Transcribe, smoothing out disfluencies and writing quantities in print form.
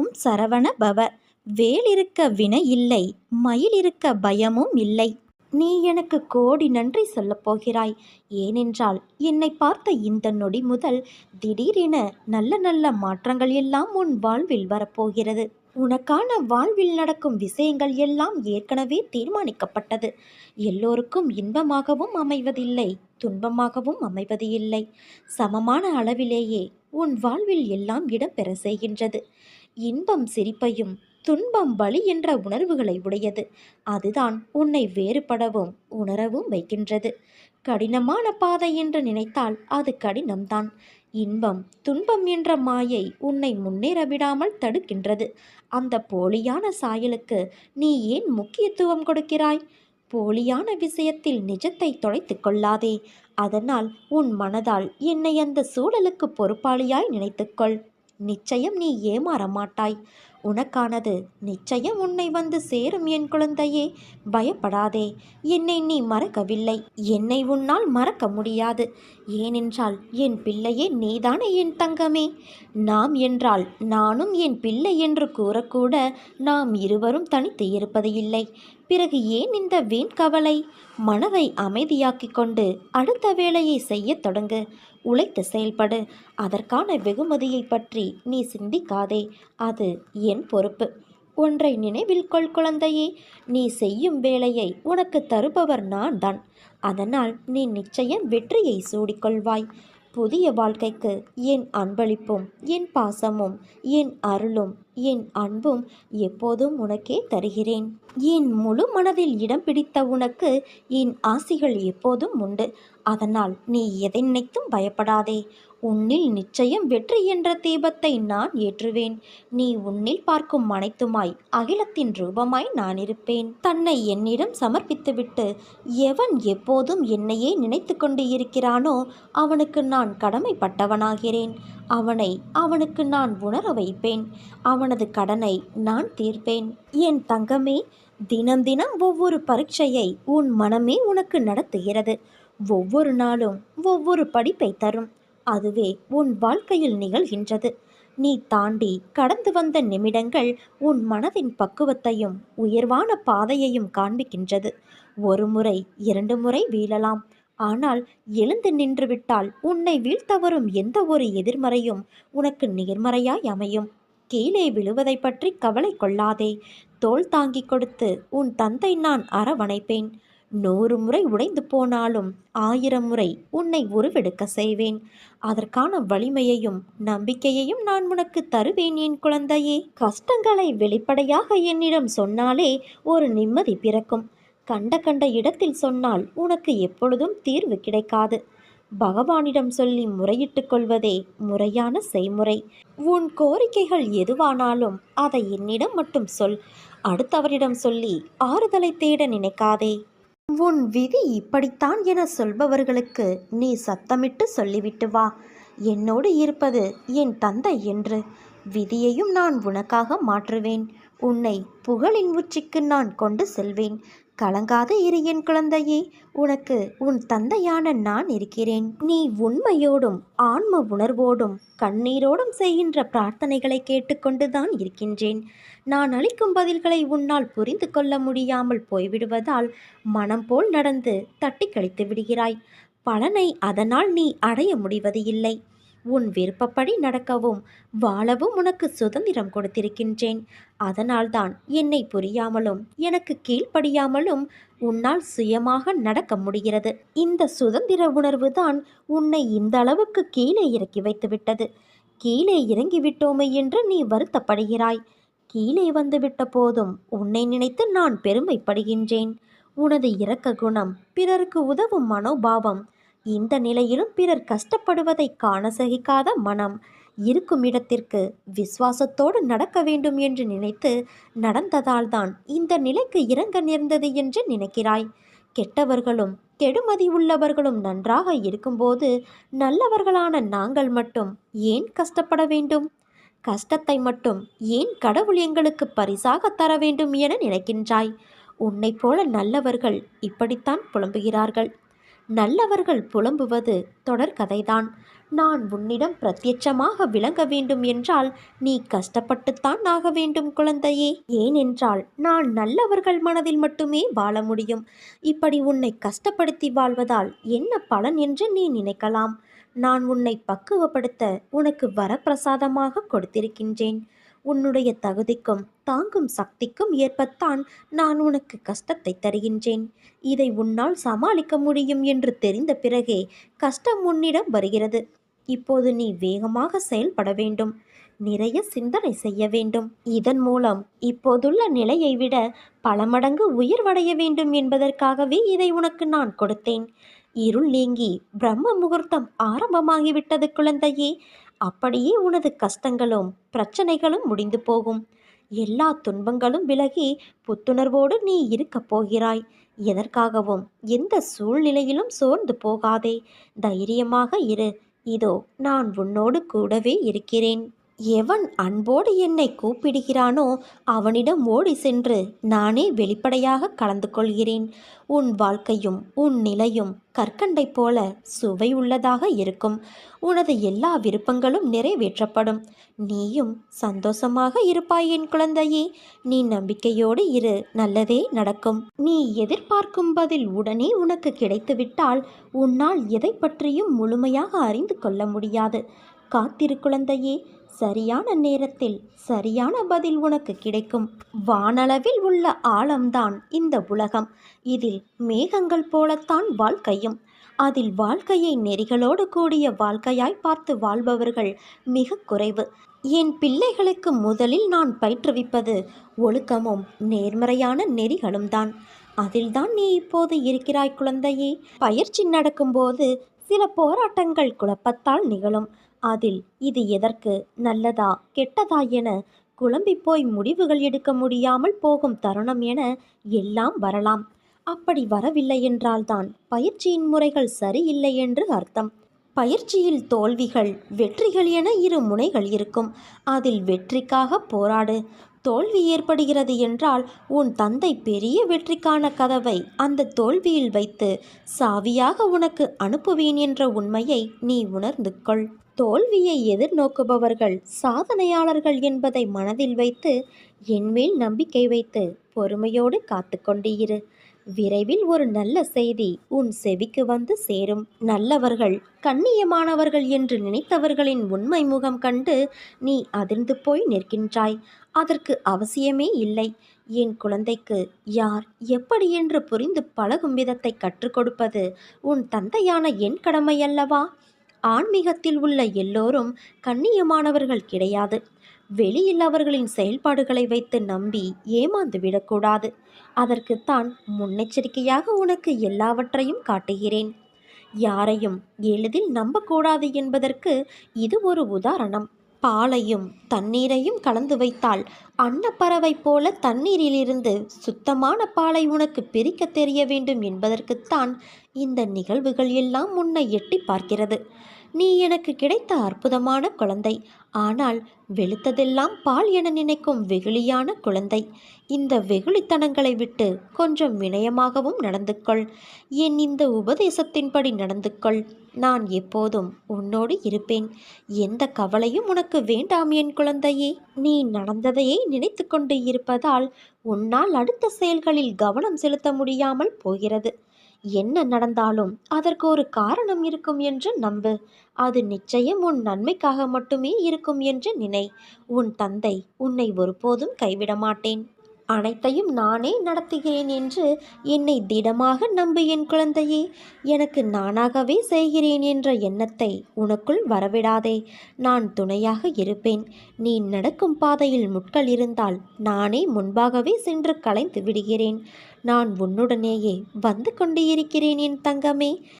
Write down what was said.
ஓம் சரவண பவ. வேல் இருக்க வினை இல்லை, மயில் இருக்க பயமும் இல்லை. நீ எனக்கு கோடி நன்றி சொல்லப் போகிறாய். ஏனென்றால் என்னை பார்த்த இந்த நொடி முதல் திடீரென நல்ல நல்ல மாற்றங்கள் எல்லாம் உன் வாழ்வில் வரப்போகிறது. உனக்கான வாழ்வில் நடக்கும் விஷயங்கள் எல்லாம் ஏற்கனவே தீர்மானிக்கப்பட்டது. எல்லோருக்கும் இன்பமாகவும் அமைவதில்லை, துன்பமாகவும் அமைவது இல்லை. சமமான அளவிலேயே உன் வாழ்வில் எல்லாம் இடம்பெற செய்கின்றது. இன்பம் சிரிப்பையும், துன்பம் வலி என்ற உணர்வுகளை உடையது. அதுதான் உன்னை வேறுபடவும் உணரவும் வைக்கின்றது. கடினமான பாதை என்று நினைத்தால் அது கடினம்தான். இன்பம் துன்பம் என்ற மாயை உன்னை முன்னேற விடாமல் தடுக்கின்றது. அந்த போலியான சாயலுக்கு நீ ஏன் முக்கியத்துவம் கொடுக்கிறாய்? போலியான விஷயத்தில் நிஜத்தை தொலைத்து கொள்ளாதே. அதனால் உன் மனதால் என்னை அந்த சூழலுக்கு பொறுப்பாளியாய் நினைத்துக்கொள். நிச்சயம் நீ ஏமாற மாட்டாய். உனக்கானது நிச்சயம் உன்னை வந்து சேரும் என் குழந்தையே. பயப்படாதே. என்னை நீ மறக்கவில்லை. என்னை உன்னால் மறக்க முடியாது. ஏனென்றால் என் பிள்ளையே நீதானே என் தங்கமே. நாம் என்றால் நானும் என் பிள்ளை என்று கூறக்கூட நாம் இருவரும் தனித்து இருப்பது இல்லை. பிறகு ஏன் இந்த வீண் கவலை? மனதை அமைதியாக்கிக் கொண்டு அடுத்த வேலையை செய்யத் தொடங்கு. உழைத்து செயல்படு. அதற்கான வெகுமதியை பற்றி நீ சிந்திக்காதே. அது என் பொறுப்பு. ஒன்றை நினைவில் கொள் குழந்தையே, நீ செய்யும் வேலையை உனக்கு தருபவர் நான் தான். அதனால் நீ நிச்சயம் வெற்றியை சூடிக்கொள்வாய். புதிய வாழ்க்கைக்கு என் அன்பளிப்பும், என் பாசமும், என் அருளும், என் அன்பும் எப்போதும் உனக்கே தருகிறேன். என் முழு மனதில் இடம் பிடித்த உனக்கு என் ஆசிகள் எப்போதும் உண்டு. அதனால் நீ எதை நினைத்தும் பயப்படாதே. உன்னில் நிச்சயம் வெற்றி என்ற தீபத்தை நான் ஏற்றுவேன். நீ உன்னில் பார்க்கும் அனைத்துமாய் அகிலத்தின் ரூபமாய் நான் இருப்பேன். தன்னை என்னிடம் சமர்ப்பித்துவிட்டு எவன் எப்போதும் என்னையே நினைத்து கொண்டு இருக்கிறானோ அவனுக்கு நான் கடமைப்பட்டவனாகிறேன். அவனுக்கு நான் உணர வைப்பேன். அவனது கடனை நான் தீர்ப்பேன். என் தங்கமே, தினம் தினம் ஒவ்வொரு பரீட்சையை உன் மனமே உனக்கு நடத்துகிறது. ஒவ்வொரு நாளும் ஒவ்வொரு படிப்பை தரும். அதுவே உன் வாழ்க்கையில் நிகழ்கின்றது. நீ தாண்டி கடந்து வந்த நிமிடங்கள் உன் மனதின் பக்குவத்தையும் உயர்வான பாதையையும் காண்பிக்கின்றது. ஒரு முறை 2 முறை வீழலாம். ஆனால் எழுந்து நின்றுவிட்டால் உன்னை வீழ்த்த வரும் எந்த ஒரு எதிர்மறையும் உனக்கு நேர்மறையாய் அமையும். கீழே விழுவதை பற்றி கவலை கொள்ளாதே. தோள் தாங்கி கொடுத்து உன் தந்தை நான் அரவணைப்பேன். 100 முறை உடைந்து போனாலும் 1000 முறை உன்னை உருவெடுக்க செய்வேன். அதற்கான வலிமையையும் நம்பிக்கையையும் நான் உனக்கு தருவேன் என் குழந்தையே. கஷ்டங்களை வெளிப்படையாக என்னிடம் சொன்னாலே ஒரு நிம்மதி பிறக்கும். கண்ட இடத்தில் சொன்னால் உனக்கு எப்பொழுதும் தீர்வு கிடைக்காது. பகவானிடம் சொல்லி முறையிட்டுக் கொள்வதே முறையான செய்முறை. உன் கோரிக்கைகள் எதுவானாலும் அதை என்னிடம் மட்டும் சொல். அடுத்தவரிடம் சொல்லி ஆறுதலை தேட நினைக்காதே. உன் விதி இப்படித்தான் என சொல்பவர்களுக்கு நீ சத்தமிட்டு சொல்லிவிட்டு வா, என்னோடு இருப்பது என் தந்தை என்று. விதியையும் நான் உனக்காக மாற்றுவேன். உன்னை புகழின் உச்சிக்கு நான் கொண்டு செல்வேன். கலங்காத இரு என் குழந்தையே. உனக்கு உன் தந்தையான நான் இருக்கிறேன். நீ உண்மையோடும் ஆன்ம உணர்வோடும் கண்ணீரோடும் செய்கின்ற பிரார்த்தனைகளை கேட்டுக்கொண்டுதான் இருக்கின்றேன். நான் அளிக்கும் பதில்களை உன்னால் புரிந்து கொள்ள முடியாமல் போய்விடுவதால் மனம் போல் நடந்து தட்டி கழித்து விடுகிறாய். பலனை அதனால் நீ அடைய முடிவது இல்லை. உன் விருப்பப்படி நடக்கவும் வாழவும் உனக்கு சுதந்திரம் கொடுத்திருக்கின்றேன். அதனால்தான் என்னை புரியாமலும் எனக்கு கீழ்ப்படியாமலும் உன்னால் சுயமாக நடக்க முடிகிறது. இந்த சுதந்திர உணர்வு தான் உன்னை இந்த அளவுக்கு கீழே இறக்கி வைத்துவிட்டது. கீழே இறங்கிவிட்டோமே என்று நீ வருத்தப்படுகிறாய். கீழே வந்துவிட்ட போதும் உன்னை நினைத்து நான் பெருமைப்படுகின்றேன். உனது இரக்க குணம், பிறருக்கு உதவும் மனோபாவம், இந்த நிலையிலும் பிறர் கஷ்டப்படுவதை காண சகிக்காத மனம், இருக்கும் இடத்திற்கு விசுவாசத்தோடு நடக்க வேண்டும் என்று நினைத்து நடந்ததால்தான் இந்த நிலைக்கு இறங்க நேர்ந்தது என்று நினைக்கிறாய். கெட்டவர்களும் கெடுமதி உள்ளவர்களும் நன்றாக இருக்கும்போது நல்லவர்களான நாங்கள் மட்டும் ஏன் கஷ்டப்பட வேண்டும்? கஷ்டத்தை மட்டும் ஏன் கடவுள் எங்களுக்கு பரிசாக தர வேண்டும் என நினைக்கின்றாய்? உன்னை போல நல்லவர்கள் இப்படித்தான் புலம்புகிறார்கள். நல்லவர்கள் புலம்புவது தொடர்கதைதான். நான் உன்னிடம் பிரத்யட்சமாக விளங்க வேண்டும் என்றால் நீ கஷ்டப்பட்டுத்தான் ஆக வேண்டும் குழந்தையே. ஏனென்றால் நான் நல்லவர்கள் மனதில் மட்டுமே வாழ முடியும். இப்படி உன்னை கஷ்டப்படுத்தி வாழ்வதால் என்ன பலன் என்று நீ நினைக்கலாம். நான் உன்னை பக்குவப்படுத்த உனக்கு வரப்பிரசாதமாக கொடுத்திருக்கின்றேன். உன்னுடைய தகுதிக்கும் தாங்கும் சக்திக்கும் ஏற்பத்தான் நான் உனக்கு கஷ்டத்தை தருகின்றேன். இதை உன்னால் சமாளிக்க முடியும் என்று தெரிந்த பிறகே கஷ்டம் உன்னிடம் வருகிறது. இப்போது நீ வேகமாக செயல்பட வேண்டும். நிறைய சிந்தனை செய்ய வேண்டும். இதன் மூலம் இப்போதுள்ள நிலையை விட பல மடங்கு உயர்வடைய வேண்டும் என்பதற்காகவே இதை உனக்கு நான் கொடுத்தேன். இருள் நீங்கி பிரம்ம முகூர்த்தம் ஆரம்பமாகிவிட்டது குழந்தையே. அப்படியே உனது கஷ்டங்களும் பிரச்சனைகளும் முடிந்து போகும். எல்லா துன்பங்களும் விலகி புத்துணர்வோடு நீ இருக்கப் போகிறாய். எதற்காகவும் எந்த சூழ்நிலையிலும் சோர்ந்து போகாதே. தைரியமாக இரு. இதோ நான் உன்னோடு கூடவே இருக்கிறேன். எவன் அன்போடு என்னை கூப்பிடுகிறானோ அவனிடம் ஓடி சென்று நானே வெளிப்படையாக கலந்து கொள்கிறேன். உன் வாழ்க்கையும் உன் நிலையும் கற்கண்டை போல சுவை உள்ளதாக இருக்கும். உனது எல்லா விருப்பங்களும் நிறைவேற்றப்படும். நீயும் சந்தோஷமாக இருப்பாய் என் குழந்தையே. நீ நம்பிக்கையோடு இரு, நல்லதே நடக்கும். நீ எதிர்பார்க்கும் பதில் உடனே உனக்கு கிடைத்துவிட்டால் உன்னால் எதை பற்றியும் முழுமையாக அறிந்து கொள்ள முடியாது. காத்திரு குழந்தையே. சரியான நேரத்தில் சரியான பதில் உனக்கு கிடைக்கும். வானளவில் உள்ள ஆழம்தான் இந்த உலகம். இதில் மேகங்கள் போலத்தான் வாழ்க்கையும். அதில் வாழ்க்கையை நெறிகளோடு கூடிய வாழ்க்கையாய் பார்த்து வாழ்பவர்கள் மிக குறைவு. என் பிள்ளைகளுக்கு முதலில் நான் பயிற்றுவிப்பது ஒழுக்கமும் நேர்மறையான நெறிகளும் தான். அதில்தான் நீ இப்போது இருக்கிறாய் குழந்தையே. பயிற்சி நடக்கும்போது சில போராட்டங்கள் குழப்பத்தால் நிகழும். அதில் இது எதற்கு, நல்லதா கெட்டதா என குழம்பி போய் முடிவுகள் எடுக்க முடியாமல் போகும் தருணம் என எல்லாம் வரலாம். அப்படி வரவில்லை என்றால்தான் பயிற்சியின் முறைகள் சரியில்லை என்று அர்த்தம். பயிற்சியில் தோல்விகள் வெற்றிகள் என இரு முனைகள் இருக்கும். அதில் வெற்றிக்காக போராடு. தோல்வி ஏற்படுகிறது என்றால் உன் தந்தை பெரிய வெற்றிக்கான கதவை அந்த தோல்வியில் வைத்து சாவியாக உனக்கு அனுப்புவேன் என்ற உண்மையை நீ உணர்ந்து கொள். தோல்வியை எதிர்நோக்குபவர்கள் சாதனையாளர்கள் என்பதை மனதில் வைத்து என்மேல் நம்பிக்கை வைத்து பொறுமையோடு காத்து கொண்டு இரு. விரைவில் ஒரு நல்ல செய்தி உன் செவிக்கு வந்து சேரும். நல்லவர்கள் கண்ணியமானவர்கள் என்று நினைத்தவர்களின் உண்மை முகம் கண்டு நீ அதிர்ந்து போய் நிற்கின்றாய். அதற்கு அவசியமே இல்லை. என் குழந்தைக்கு யார் எப்படி என்று புரிந்து பழகும் விதத்தை கற்றுக் கொடுப்பது உன் தந்தையான என் கடமை அல்லவா? ஆன்மீகத்தில் உள்ள எல்லோரும் கண்ணியமானவர்கள் கிடையாது. வெளியில் அவர்களின் செயல்பாடுகளை வைத்து நம்பி ஏமாந்து விடக்கூடாது. அதற்குத்தான் முன்னெச்சரிக்கையாக உனக்கு எல்லாவற்றையும் காட்டுகிறேன். யாரையும் எளிதில் நம்பக்கூடாது என்பதற்கு இது ஒரு உதாரணம். பாலையும் தண்ணீரையும் கலந்து வைத்தால் அன்னப்பறவை போல தண்ணீரிலிருந்து சுத்தமான பாலை உனக்கு பிரிக்க தெரிய வேண்டும் என்பதற்குத்தான் இந்த நிகழ்வுகள் எல்லாம் உன்னை எட்டி பார்க்கிறது. நீ எனக்கு கிடைத்த அற்புதமான குழந்தை. ஆனால் வெளுத்ததெல்லாம் பால் என நினைக்கும் வெகுளியான குழந்தை. இந்த வெகுளித்தனங்களை விட்டு கொஞ்சம் வினயமாகவும் நடந்து கொள். என் இந்த உபதேசத்தின்படி நடந்து கொள். நான் எப்போதும் உன்னோடு இருப்பேன். எந்த கவலையும் உனக்கு வேண்டாம் என் குழந்தையே. நீ நடந்ததையே நினைத்து கொண்டு இருப்பதால் உன்னால் அடுத்த செயல்களில் கவனம் செலுத்த முடியாமல் போகிறது. என்ன நடந்தாலும் அதற்கு ஒரு காரணம் இருக்கும் என்று நம்பு. அது நிச்சயம் உன் நன்மைக்காக மட்டுமே இருக்கும் என்று நினை. உன் தந்தை உன்னை ஒருபோதும் கைவிட மாட்டேன். அனைத்தையும் நானே நடத்துகிறேன் என்று என்னை திடமாக நம்பு என் குழந்தையே. எனக்கு நானாகவே செய்கிறேன் என்ற எண்ணத்தை உனக்குள் வரவிடாதே. நான் துணையாக இருப்பேன். நீ நடக்கும் பாதையில் முட்கள் இருந்தால் நானே முன்பாகவே சென்று களைந்து விடுகிறேன். நான் உன்னுடனேயே வந்து கொண்டு இருக்கிறேன் என் தங்கமே.